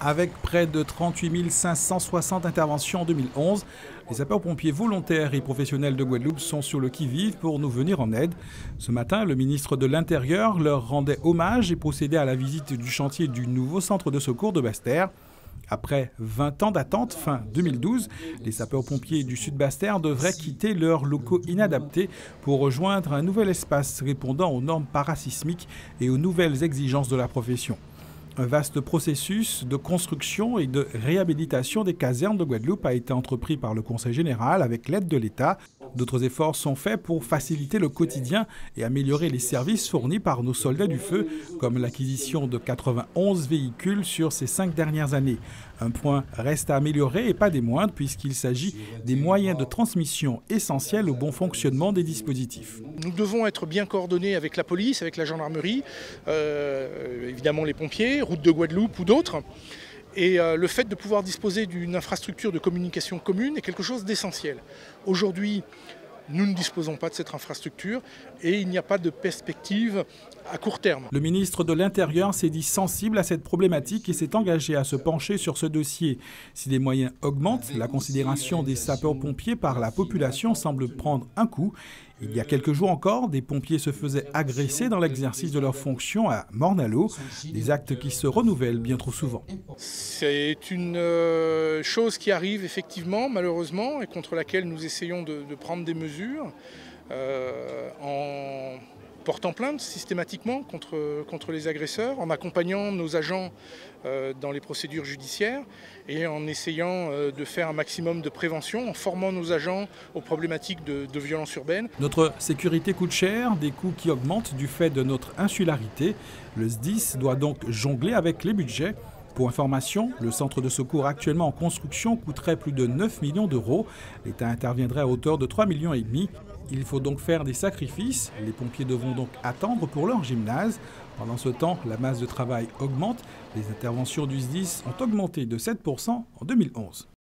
Avec près de 38 560 interventions en 2011, les sapeurs-pompiers volontaires et professionnels de Guadeloupe sont sur le qui-vive pour nous venir en aide. Ce matin, le ministre de l'Intérieur leur rendait hommage et procédait à la visite du chantier du nouveau centre de secours de Basse-Terre. Après 20 ans d'attente, fin 2012, les sapeurs-pompiers du Sud Basse-Terre devraient quitter leurs locaux inadaptés pour rejoindre un nouvel espace répondant aux normes parasismiques et aux nouvelles exigences de la profession. Un vaste processus de construction et de réhabilitation des casernes de Guadeloupe a été entrepris par le Conseil général avec l'aide de l'État. D'autres efforts sont faits pour faciliter le quotidien et améliorer les services fournis par nos soldats du feu, comme l'acquisition de 91 véhicules sur ces 5 dernières années. Un point reste à améliorer et pas des moindres puisqu'il s'agit des moyens de transmission essentiels au bon fonctionnement des dispositifs. Nous devons être bien coordonnés avec la police, avec la gendarmerie, évidemment les pompiers, Route de Guadeloupe ou d'autres. Et le fait de pouvoir disposer d'une infrastructure de communication commune est quelque chose d'essentiel. Aujourd'hui, nous ne disposons pas de cette infrastructure et il n'y a pas de perspective à court terme. Le ministre de l'Intérieur s'est dit sensible à cette problématique et s'est engagé à se pencher sur ce dossier. Si les moyens augmentent, la considération des sapeurs-pompiers par la population semble prendre un coup. Il y a quelques jours encore, des pompiers se faisaient agresser dans l'exercice de leurs fonctions à Morne-à-l'Eau, des actes qui se renouvellent bien trop souvent. C'est une chose qui arrive effectivement, malheureusement, et contre laquelle nous essayons de prendre des mesures en portant plainte systématiquement contre les agresseurs, en accompagnant nos agents dans les procédures judiciaires et en essayant de faire un maximum de prévention, en formant nos agents aux problématiques de violence urbaine. Notre sécurité coûte cher, des coûts qui augmentent du fait de notre insularité. Le SDIS doit donc jongler avec les budgets. Pour information, le centre de secours actuellement en construction coûterait plus de 9 millions d'euros. L'État interviendrait à hauteur de 3,5 millions. Il faut donc faire des sacrifices. Les pompiers devront donc attendre pour leur gymnase. Pendant ce temps, la masse de travail augmente. Les interventions du SDIS ont augmenté de 7% en 2011.